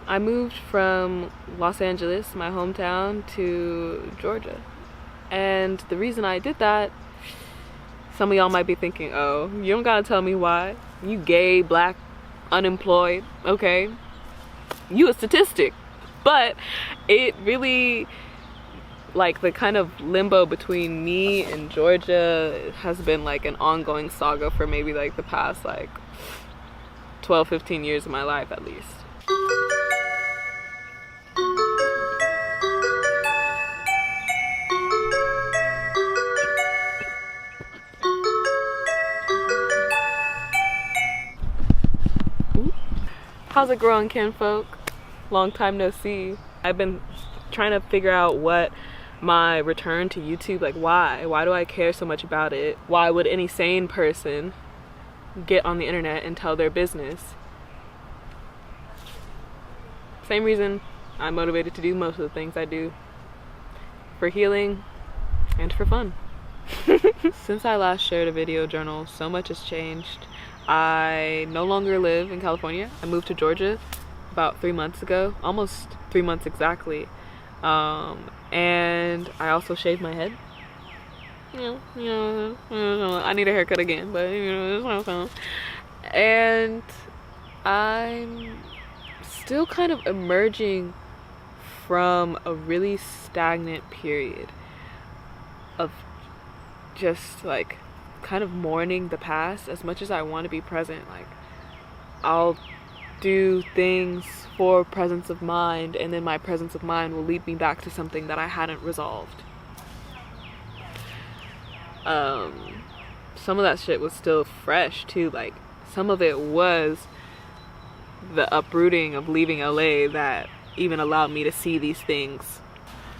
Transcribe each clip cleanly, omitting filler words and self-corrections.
I moved from Los Angeles, my hometown, to Georgia. And the reason I did that, some of y'all might be thinking, oh, you don't gotta tell me why. You gay, black, unemployed, okay? You a statistic. But it really, like, the kind of limbo between me and Georgia has been like an ongoing saga for maybe like the past like 12-15 years of my life at least. How's it growing, kinfolk? Long time no see. I've been trying to figure out what my return to YouTube, like why do I care so much about it? Why would any sane person get on the internet and tell their business? Same reason I'm motivated to do most of the things I do, for healing and for fun. Since I last shared a video journal, so much has changed. I no longer live in California. I moved to Georgia about 3 months ago, almost 3 months exactly. And I also shaved my head. I need a haircut again, but and I'm still kind of emerging from a really stagnant period of just like kind of mourning the past. As much as I want to be present, like I'll do things for presence of mind, and then my presence of mind will lead me back to something that I hadn't resolved. Some of that shit was still fresh too. Like some of it was the uprooting of leaving LA that even allowed me to see these things.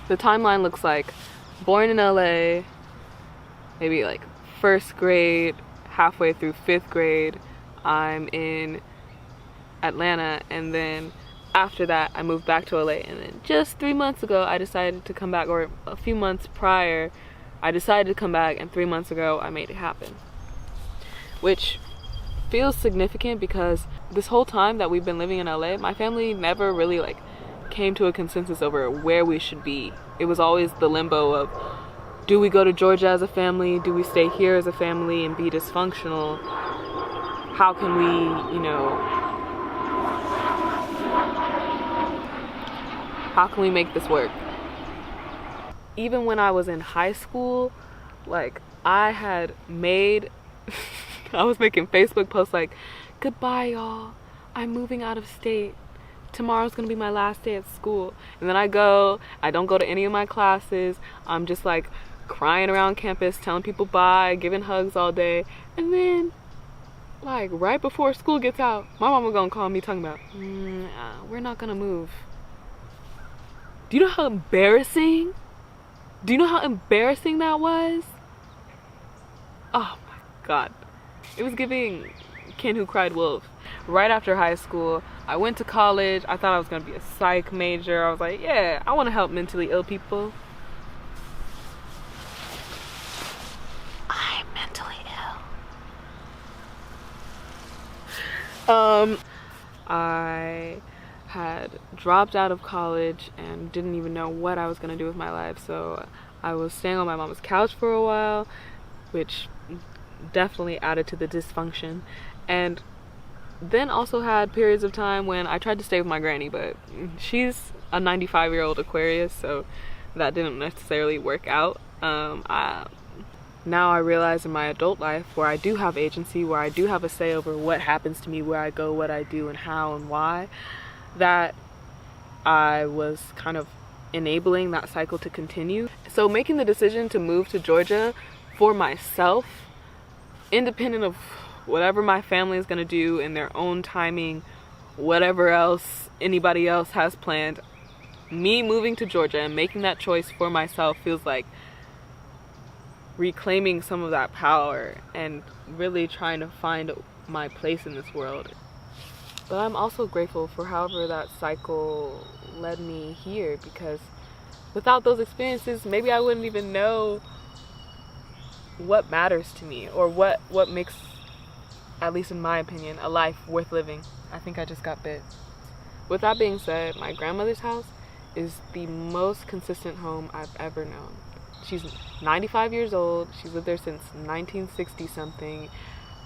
The timeline looks like born in LA, maybe like first grade, halfway through 5th grade, I'm in Atlanta, and then after that I moved back to LA, and then just 3 months ago I decided to come back, or a few months prior I decided to come back, and 3 months ago I made it happen. Which feels significant because this whole time that we've been living in LA, my family never really like came to a consensus over where we should be. It was always the limbo of, do we go to Georgia as a family? Do we stay here as a family and be dysfunctional? How can we, how can we make this work? Even when I was in high school, like I had made, I was making Facebook posts like, goodbye y'all, I'm moving out of state. Tomorrow's gonna be my last day at school. And then I don't go to any of my classes. I'm just like crying around campus, telling people bye, giving hugs all day. And then like right before school gets out, my mama gonna call me talking about, we're not gonna move. Do you know how embarrassing? Do you know how embarrassing that was? Oh my God. It was giving Ken Who Cried Wolf. Right after high school, I went to college. I thought I was gonna be a psych major. I was like, yeah, I wanna help mentally ill people. I'm mentally ill. I had dropped out of college and didn't even know what I was gonna do with my life, so I was staying on my mom's couch for a while, which definitely added to the dysfunction. And then also had periods of time when I tried to stay with my granny, but she's a 95-year-old Aquarius, so that didn't necessarily work out. Now I realize in my adult life, where I do have agency, where I do have a say over what happens to me, where I go, what I do, and how and why, that I was kind of enabling that cycle to continue. So making the decision to move to Georgia for myself, independent of whatever my family is going to do in their own timing, whatever else anybody else has planned, me moving to Georgia and making that choice for myself feels like reclaiming some of that power and really trying to find my place in this world. But I'm also grateful for however that cycle led me here, because without those experiences, maybe I wouldn't even know what matters to me, or what makes, at least in my opinion, a life worth living. I think I just got bit. With that being said, my grandmother's house is the most consistent home I've ever known. She's 95 years old. She's lived there since 1960 something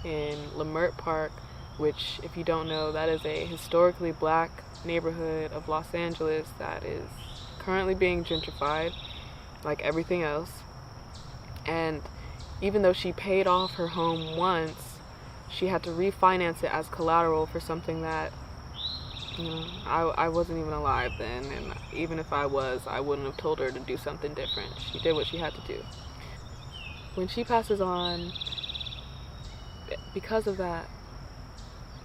in Leimert Park, which, if you don't know, that is a historically black neighborhood of Los Angeles that is currently being gentrified, like everything else. And even though she paid off her home once, she had to refinance it as collateral for something that, you know, I wasn't even alive then, and even if I was, I wouldn't have told her to do something different. She did what she had to do. When she passes on, because of that,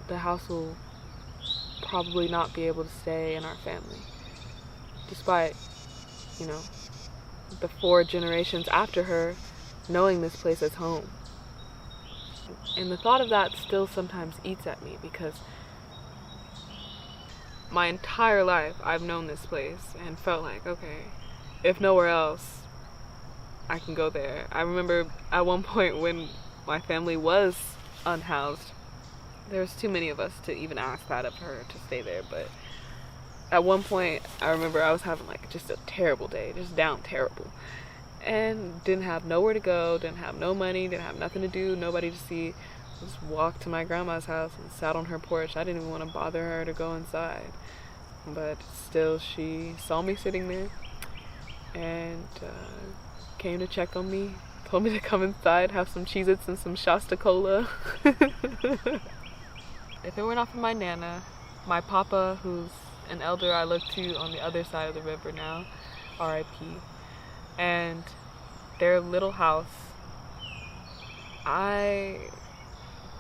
the house will probably not be able to stay in our family, despite, you know, the 4 generations after her knowing this place as home. And the thought of that still sometimes eats at me, because my entire life I've known this place and felt like, okay, if nowhere else, I can go there. I remember at one point when my family was unhoused, there was too many of us to even ask that of her to stay there, but at one point I remember I was having like just a terrible day, just down terrible, and didn't have nowhere to go, didn't have no money, didn't have nothing to do, nobody to see. Just walked to my grandma's house and sat on her porch. I didn't even want to bother her to go inside, but still she saw me sitting there and came to check on me, told me to come inside, have some Cheez-Its and some Shasta Cola. If it were not for my Nana, my Papa, who's an elder I look to on the other side of the river now, R.I.P., and their little house, I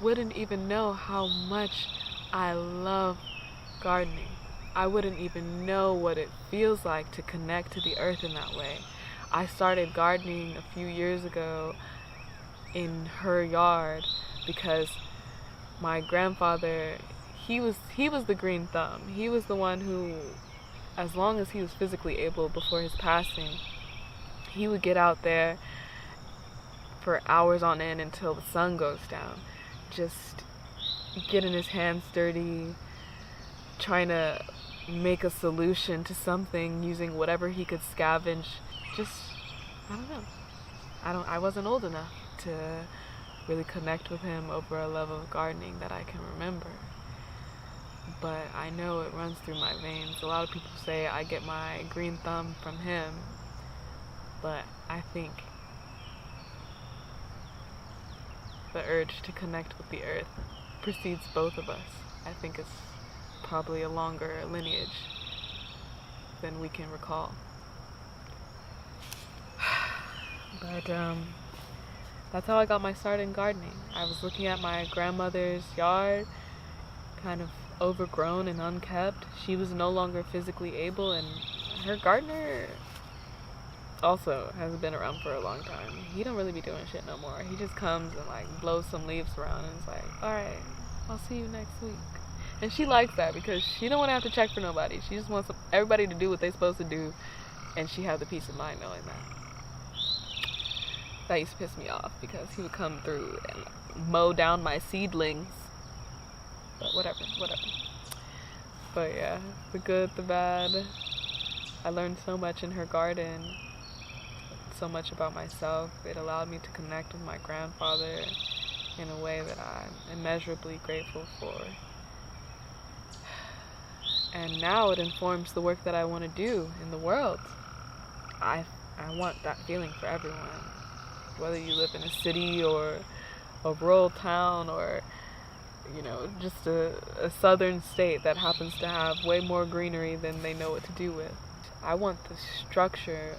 wouldn't even know how much I love gardening. I wouldn't even know what it feels like to connect to the earth in that way. I started gardening a few years ago in her yard because my grandfather, he was the green thumb. He was the one who, as long as he was physically able before his passing, he would get out there for hours on end until the sun goes down, just getting his hands dirty, trying to make a solution to something using whatever he could scavenge. Just, I don't know. I wasn't old enough to really connect with him over a love of gardening that I can remember. But I know it runs through my veins. A lot of people say I get my green thumb from him, but I think the urge to connect with the earth precedes both of us. I think it's probably a longer lineage than we can recall. But that's how I got my start in gardening. I was looking at my grandmother's yard, kind of overgrown and unkept. She was no longer physically able, and her gardener also hasn't been around for a long time. He don't really be doing shit no more. He just comes and like blows some leaves around and is like, alright, I'll see you next week. And she likes that because she don't want to have to check for nobody. She just wants everybody to do what they're supposed to do, and she has the peace of mind knowing that. That used to piss me off because he would come through and mow down my seedlings. But whatever. But yeah, the good, the bad. I learned so much in her garden, so much about myself. It allowed me to connect with my grandfather in a way that I'm immeasurably grateful for. And now it informs the work that I want to do in the world. I want that feeling for everyone. Whether you live in a city or a rural town or, you know, just a southern state that happens to have way more greenery than they know what to do with. I want the structure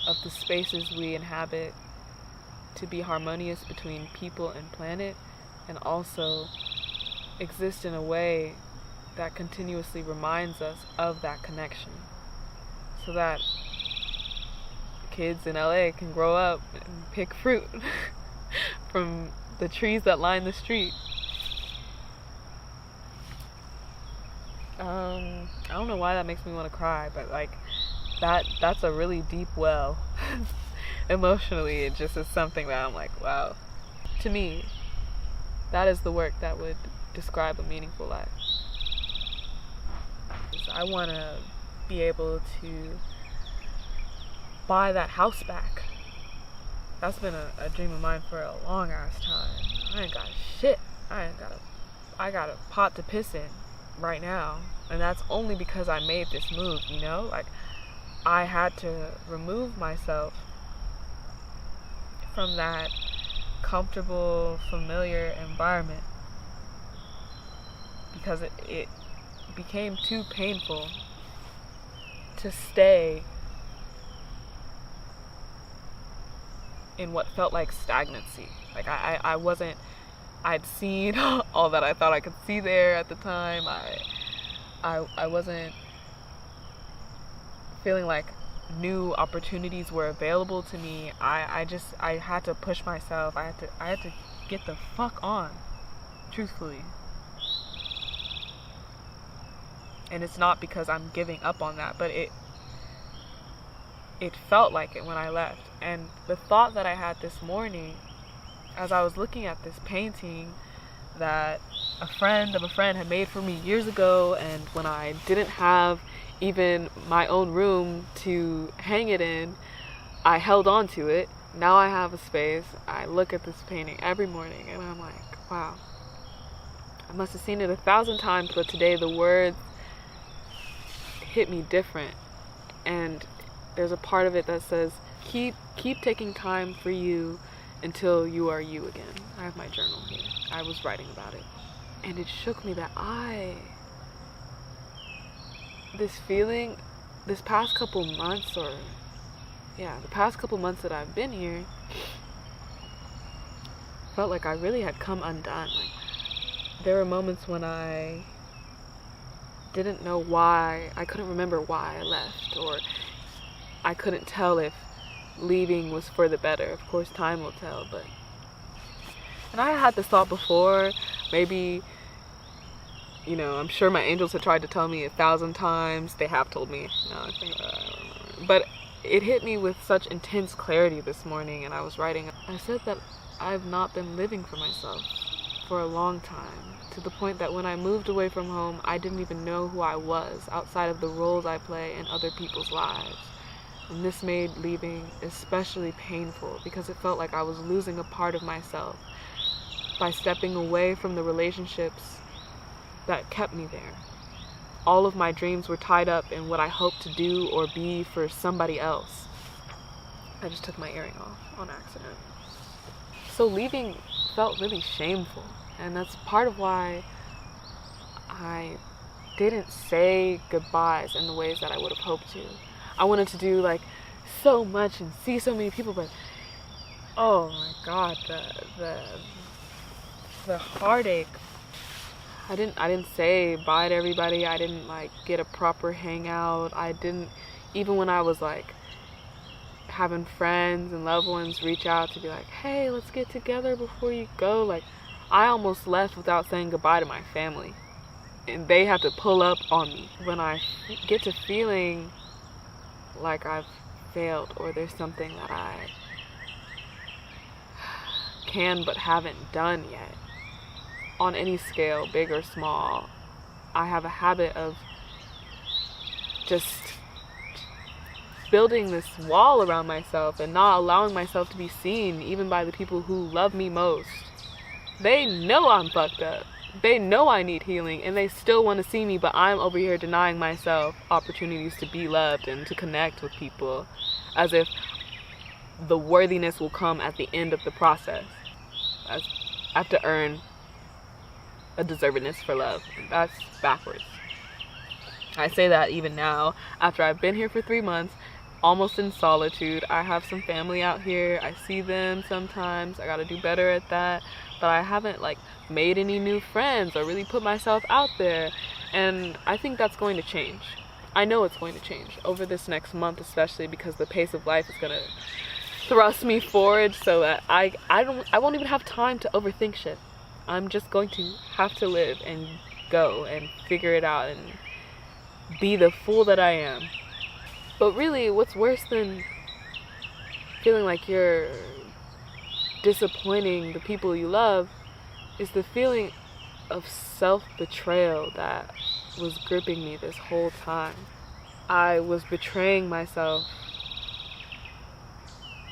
of the spaces we inhabit to be harmonious between people and planet, and also exist in a way that continuously reminds us of that connection, so that kids in LA can grow up and pick fruit from the trees that line the street. I don't know why that makes me want to cry, but like that's a really deep well. Emotionally, it just is something that I'm like, wow. To me, that is the work that would describe a meaningful life. I want to be able to buy that house back. That's been a dream of mine for a long ass time. I ain't got shit. I got a pot to piss in right now. And that's only because I made this move, you know? Like, I had to remove myself from that comfortable, familiar environment because it became too painful to stay in what felt like stagnancy. Like I'd seen all that I thought I could see there at the time. I wasn't feeling like new opportunities were available to me. I had to push myself. I had to get the fuck on, truthfully. And it's not because I'm giving up on that, but it felt like it when I left. And the thought that I had this morning as I was looking at this painting that a friend of a friend had made for me years ago, and when I didn't have even my own room to hang it in, I held on to it. Now I have a space. I look at this painting every morning and I'm like, wow, I must have seen it 1,000 times, but today the words hit me different. And there's a part of it that says, keep taking time for you until you are you again. I have my journal here. I was writing about it. And it shook me that this feeling, this past couple months, the past couple months that I've been here, felt like I really had come undone. Like, there were moments when I didn't know why, I couldn't remember why I left, or I couldn't tell if leaving was for the better. Of course, time will tell, and I had this thought before, maybe, you know, I'm sure my angels had tried to tell me 1,000 times. They have told me. No, I think, I don't remember. But it hit me with such intense clarity this morning, and I was writing. I said that I've not been living for myself for a long time, to the point that when I moved away from home, I didn't even know who I was outside of the roles I play in other people's lives. And this made leaving especially painful because it felt like I was losing a part of myself by stepping away from the relationships that kept me there. All of my dreams were tied up in what I hoped to do or be for somebody else. I just took my earring off on accident. So leaving felt really shameful, and that's part of why I didn't say goodbyes in the ways that I would have hoped to. I wanted to do like so much and see so many people, but oh my God, the heartache. I didn't say bye to everybody. I didn't like get a proper hangout. I didn't, even when I was like having friends and loved ones reach out to be like, hey, let's get together before you go. Like, I almost left without saying goodbye to my family, and they had to pull up on me. When I get to feeling like I've failed, or there's something that I can but haven't done yet, on any scale, big or small, I have a habit of just building this wall around myself and not allowing myself to be seen, even by the people who love me most. They know I'm fucked up. They know I need healing, and they still want to see me, but I'm over here denying myself opportunities to be loved and to connect with people, as if the worthiness will come at the end of the process. I have to earn a deservedness for love. That's backwards. I say that even now, after I've been here for 3 months, almost in solitude. I have some family out here. I see them sometimes. I gotta do better at that. But I haven't like made any new friends or really put myself out there. And I think that's going to change. I know it's going to change over this next month, especially because the pace of life is gonna thrust me forward so that I won't even have time to overthink shit. I'm just going to have to live and go and figure it out and be the fool that I am. But really, what's worse than feeling like you're disappointing the people you love is the feeling of self-betrayal that was gripping me this whole time. I was betraying myself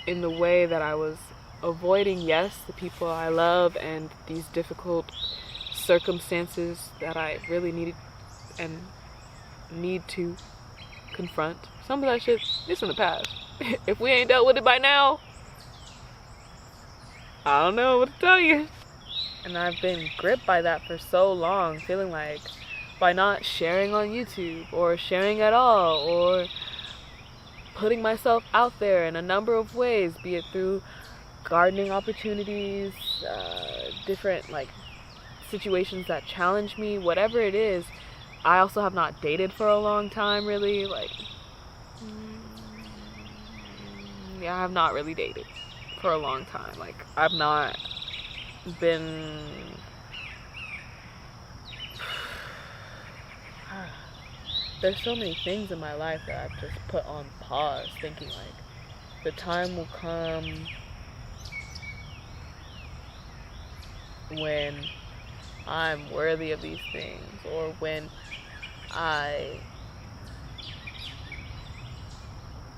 in the way that I was avoiding, yes, the people I love and these difficult circumstances that I really needed and need to confront. Some of that shit is in the past. If we ain't dealt with it by now, I don't know what to tell you. And I've been gripped by that for so long, feeling like by not sharing on YouTube or sharing at all or putting myself out there in a number of ways, be it through gardening opportunities, different like situations that challenge me, whatever it is. I also have not dated for a long time, really. Like, yeah, I have not really dated for a long time. Like, I've not been there's so many things in my life that I've just put on pause, thinking like the time will come when I'm worthy of these things, or when I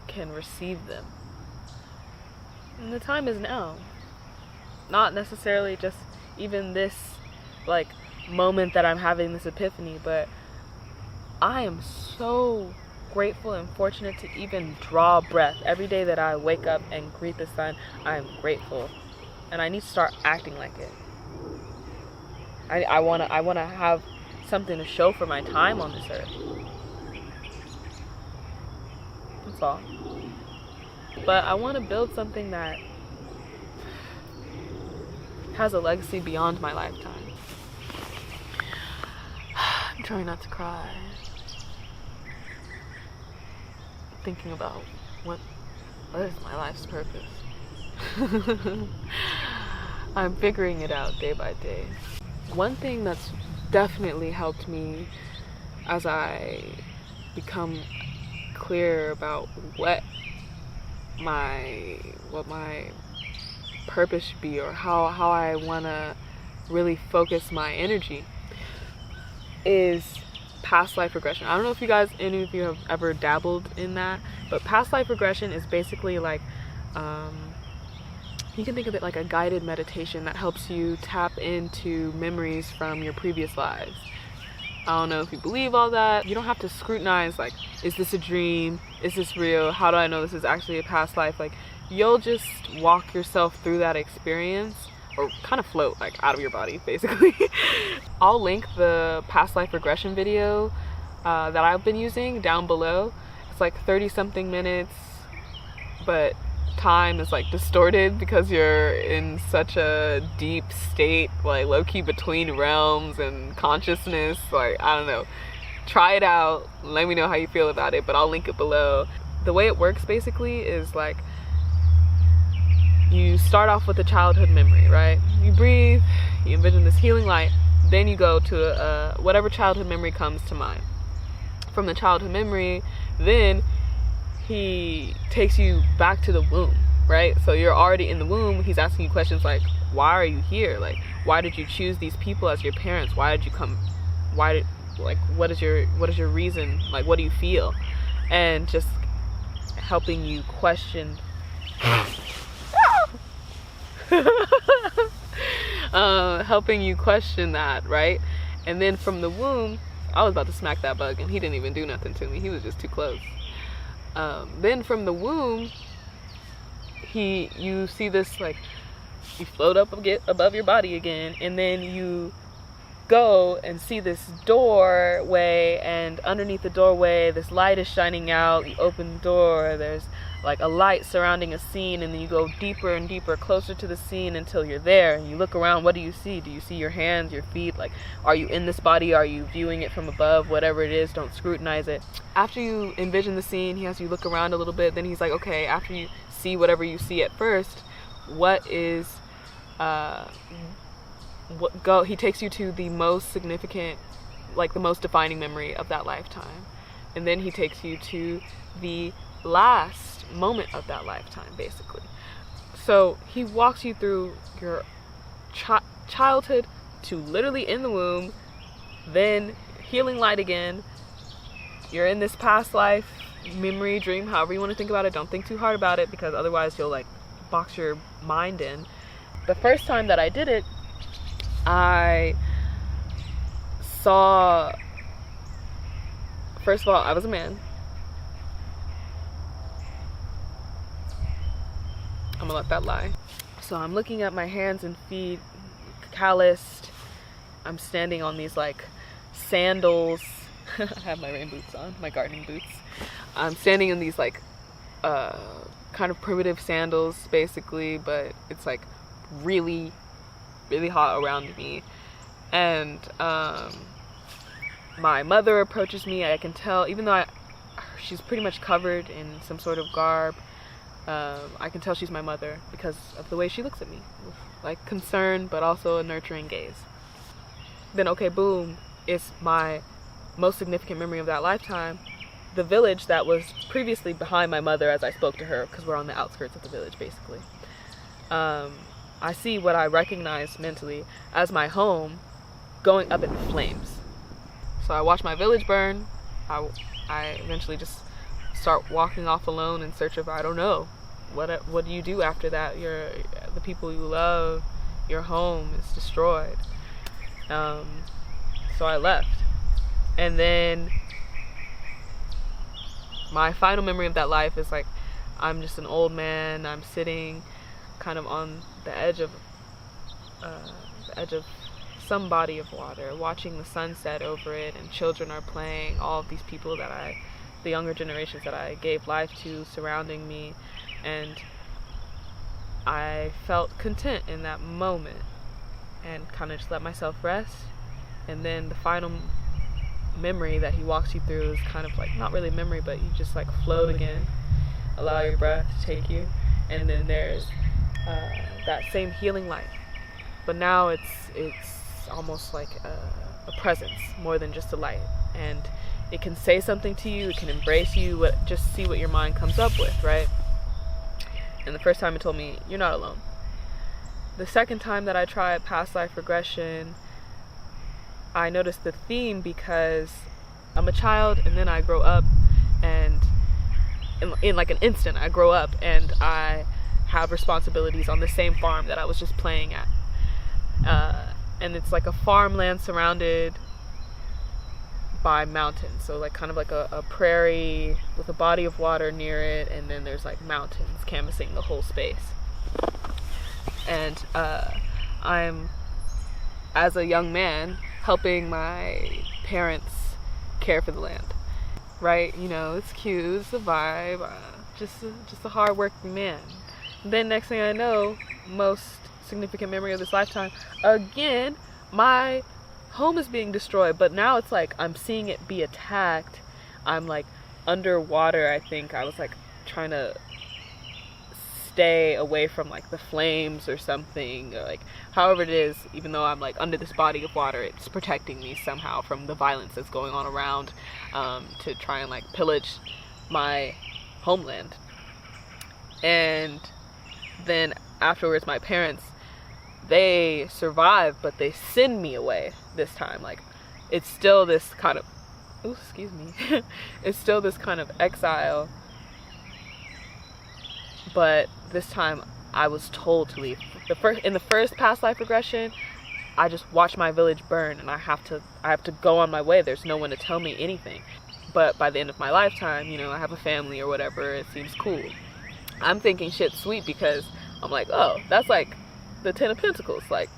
can receive them. And the time is now. Not necessarily just even this like moment that I'm having this epiphany, but I am so grateful and fortunate to even draw breath. Every day that I wake up and greet the sun, I am grateful. And I need to start acting like it. I wanna have something to show for my time on this earth. That's all. But I want to build something that has a legacy beyond my lifetime. I'm trying not to cry. Thinking about what is my life's purpose. I'm figuring it out day by day. One thing that's definitely helped me as I become clear about what my purpose should be, or how I want to really focus my energy, is past life regression. I don't know if any of you have ever dabbled in that, but past life regression is basically like you can think of it like a guided meditation that helps you tap into memories from your previous lives. I don't know if you believe all that. You don't have to scrutinize like, is this a dream? Is this real? How do I know this is actually a past life? Like, you'll just walk yourself through that experience, or kind of float like out of your body, basically. I'll link the past life regression video that I've been using down below. It's like 30 something minutes, but time is like distorted because you're in such a deep state, like low-key between realms and consciousness. Like, I don't know, try it out, let me know how you feel about it, but I'll link it below. The way it works basically is like, you start off with a childhood memory, right? You breathe, you envision this healing light, then you go to whatever childhood memory comes to mind. From the childhood memory, then he takes you back to the womb, right? So you're already in the womb. He's asking you questions like, why are you here? Like, why did you choose these people as your parents? Why did you come? What is your reason? Like, what do you feel? And just helping you question helping you question that, right? And then from the womb, I was about to smack that bug and he didn't even do nothing to me. He was just too close. Then from the womb, you see this, like, you float up above your body again, and then you go and see this doorway, and underneath the doorway this light is shining out. You open the door, there's like a light surrounding a scene, and then you go deeper and deeper, closer to the scene until you're there, and you look around. What do you see? Do you see your hands, your feet? Like, are you in this body? Are you viewing it from above? Whatever it is, don't scrutinize it. After you envision the scene, he has you look around a little bit, then he's like, okay, after you see whatever you see at first, what is he takes you to the most significant, like the most defining memory of that lifetime, and then he takes you to the last moment of that lifetime, basically. So he walks you through your childhood to literally in the womb, then healing light again. You're in this past life, memory, dream, however you want to think about it. Don't think too hard about it, because otherwise you'll like box your mind in. The first time that I did it, I saw, first of all, I was a man. I'm gonna let that lie. So I'm looking at my hands and feet, calloused. I'm standing on these like sandals. I have my rain boots on, my gardening boots. I'm standing in these like kind of primitive sandals basically, but it's like really hot around me. And my mother approaches me. I can tell, even though she's pretty much covered in some sort of garb, I can tell she's my mother because of the way she looks at me, with like concern but also a nurturing gaze. Then okay, boom, it's my most significant memory of that lifetime. The village that was previously behind my mother as I spoke to her, because we're on the outskirts of the village basically. I see what I recognize mentally as my home going up in flames. So I watch my village burn. I eventually just start walking off alone in search of, I don't know, what do you do after that? The people you love, your home is destroyed. So I left. And then my final memory of that life is like, I'm just an old man. I'm sitting kind of on the edge of some body of water, watching the sunset over it, and children are playing. All of these people that the younger generations that I gave life to, surrounding me, and I felt content in that moment and kind of just let myself rest. And then the final memory that he walks you through is kind of like, not really memory, but you just like float again, allow your breath to take you, and then there's that same healing light, but now it's almost like a presence more than just a light, and it can say something to you, it can embrace you, just see what your mind comes up with, right? And the first time it told me, you're not alone. The second time that I tried past life regression, I noticed the theme because I'm a child and then I grow up, and in like an instant I grow up and I have responsibilities on the same farm that I was just playing at. And it's like a farmland surrounded by mountains. So like kind of like a prairie with a body of water near it, and then there's like mountains canvassing the whole space. And I'm, as a young man, helping my parents care for the land, right? You know, it's cute, it's a vibe, just a hard-working man. Then next thing I know, most significant memory of this lifetime, again, my home is being destroyed, but now it's like I'm seeing it be attacked. I'm like underwater. I think I was like trying to stay away from like the flames or something, or like however it is, even though I'm like under this body of water, it's protecting me somehow from the violence that's going on around, to try and like pillage my homeland. And then afterwards, my parents, they survive, but they send me away this time. Like, it's still this kind of, it's still this kind of exile, but this time I was told to leave. In the first past life regression, I just watched my village burn, and I have to go on my way. There's no one to tell me anything. But by the end of my lifetime, you know, I have a family or whatever, it seems cool. I'm thinking shit's sweet because I'm like, oh, that's like the 10 of Pentacles. Like,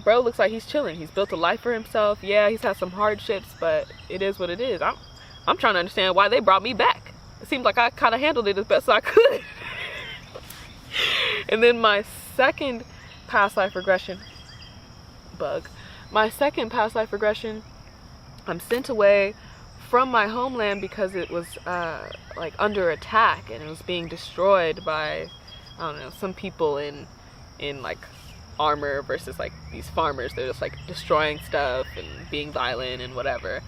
bro looks like he's chilling. He's built a life for himself. Yeah, he's had some hardships, but it is what it is. I'm trying to understand why they brought me back. It seems like I kind of handled it as best I could. And then my second past life regression, I'm sent away from my homeland because it was like under attack, and it was being destroyed by, I don't know, some people in like armor versus like these farmers. They're just like destroying stuff and being violent and whatever.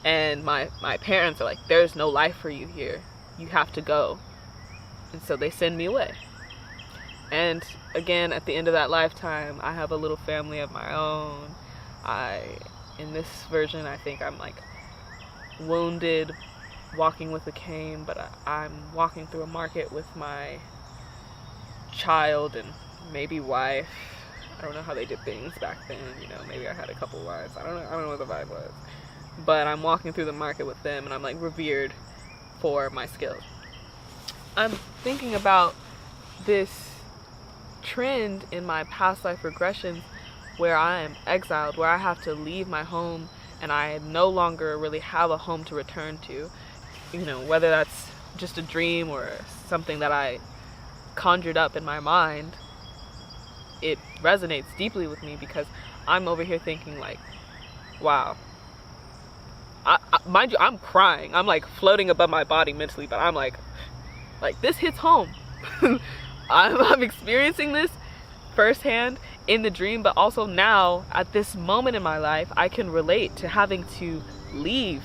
And my parents are like, there's no life for you here, you have to go. And so they send me away. And again, at the end of that lifetime, I have a little family of my own. I In this version, I think I'm like wounded, walking with a cane, but I'm walking through a market with my child and maybe wife. I don't know how they did things back then, you know, maybe I had a couple wives. I don't know what the vibe was. But I'm walking through the market with them and I'm like revered for my skills. I'm thinking about this trend in my past life regressions where I am exiled, where I have to leave my home and I no longer really have a home to return to. You know, whether that's just a dream or something that I conjured up in my mind, it resonates deeply with me because I'm over here thinking like, wow. Mind you, I'm crying. I'm like floating above my body mentally, but I'm like this hits home. I'm experiencing this firsthand in the dream, but also now at this moment in my life, I can relate to having to leave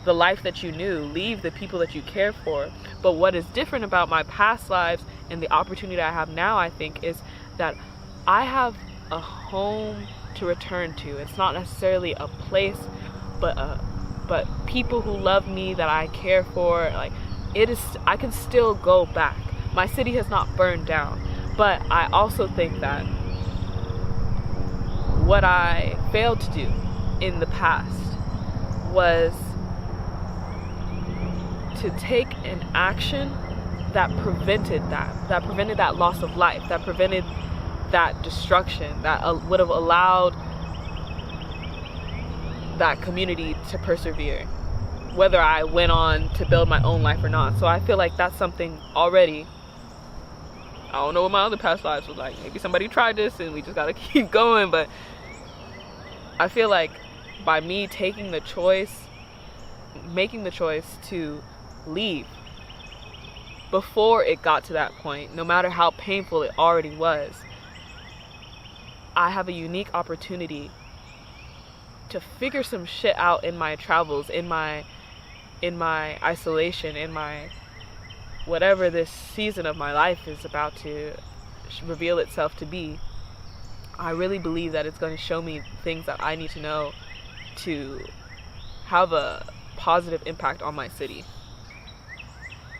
the life that you knew, leave the people that you care for. But what is different about my past lives and the opportunity I have now, I think, is that I have a home to return to. It's not necessarily a place, but people who love me, that I care for. Like, it is, I can still go back. My city has not burned down, but I also think that what I failed to do in the past was to take an action that prevented that loss of life, that prevented that destruction, that would have allowed that community to persevere, whether I went on to build my own life or not. So I feel like that's something already. I don't know what my other past lives was like. Maybe somebody tried this and we just gotta keep going, but I feel like by me making the choice to leave before it got to that point, no matter how painful it already was, I have a unique opportunity to figure some shit out in my travels, in my isolation, in my whatever this season of my life is about to reveal itself to be. I really believe that it's going to show me things that I need to know to have a positive impact on my city.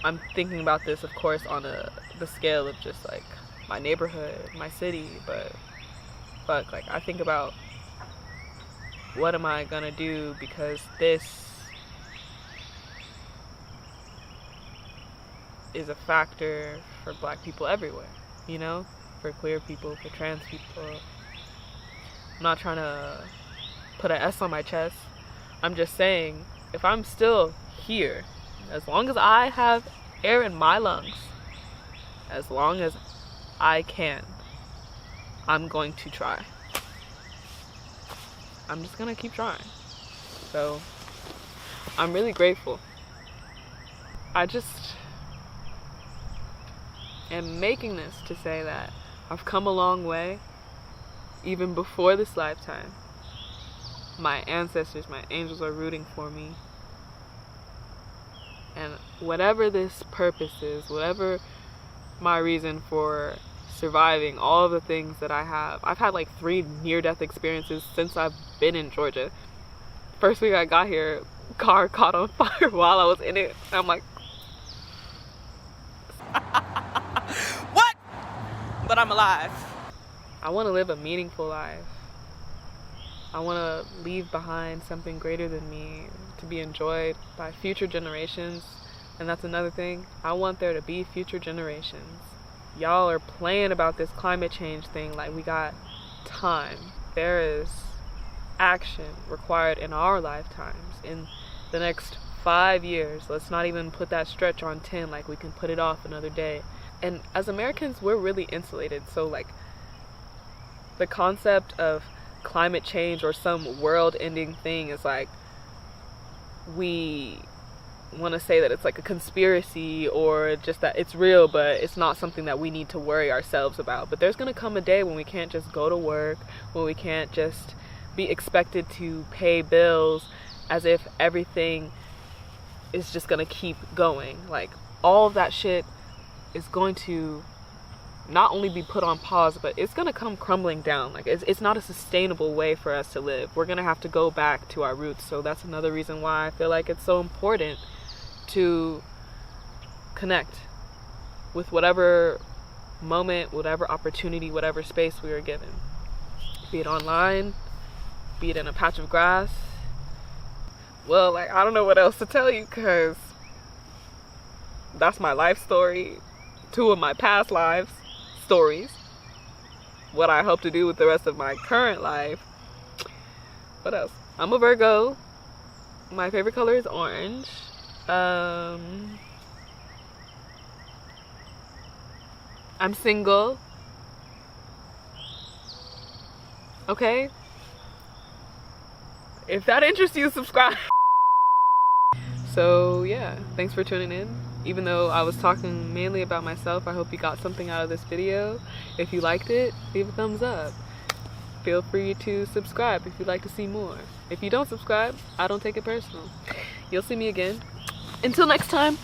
I'm thinking about this, of course, on the scale of just like my neighborhood, my city, but fuck, like I think about what am I gonna do, because this is a factor for Black people everywhere, you know, for queer people, for trans people. I'm not trying to put an S on my chest. I'm just saying, if I'm still here, as long as I have air in my lungs, as long as I can, I'm going to try. I'm just gonna keep trying. So I'm really grateful. I just am making this to say that I've come a long way, even before this lifetime. My ancestors, my angels are rooting for me. And whatever this purpose is, whatever my reason for surviving all of the things that I have, I've had like 3 near-death experiences since I've been in Georgia. First week I got here, car caught on fire while I was in it. I'm like, what? But I'm alive. I want to live a meaningful life. I want to leave behind something greater than me, to be enjoyed by future generations. And that's another thing. I want there to be future generations. Y'all are playing about this climate change thing like we got time. There is action required in our lifetimes. In the next 5 years, let's not even put that stretch on 10, like we can put it off another day. And as Americans, we're really insulated. So like the concept of climate change or some world-ending thing is like, we want to say that it's like a conspiracy or just that it's real, but it's not something that we need to worry ourselves about. But there's going to come a day when we can't just go to work, when we can't just be expected to pay bills as if everything is just going to keep going. Like, all of that shit is going to not only be put on pause, but it's gonna come crumbling down. Like it's not a sustainable way for us to live. We're gonna have to go back to our roots. So that's another reason why I feel like it's so important to connect with whatever moment, whatever opportunity, whatever space we are given. Be it online, be it in a patch of grass. Well, like, I don't know what else to tell you, because that's my life story. 2 of my past lives stories. What I hope to do with the rest of my current life. What else? I'm a Virgo. My favorite color is orange. I'm single. Okay? If that interests you, subscribe. So yeah, thanks for tuning in. Even though I was talking mainly about myself, I hope you got something out of this video. If you liked it, leave a thumbs up. Feel free to subscribe if you'd like to see more. If you don't subscribe, I don't take it personal. You'll see me again. Until next time.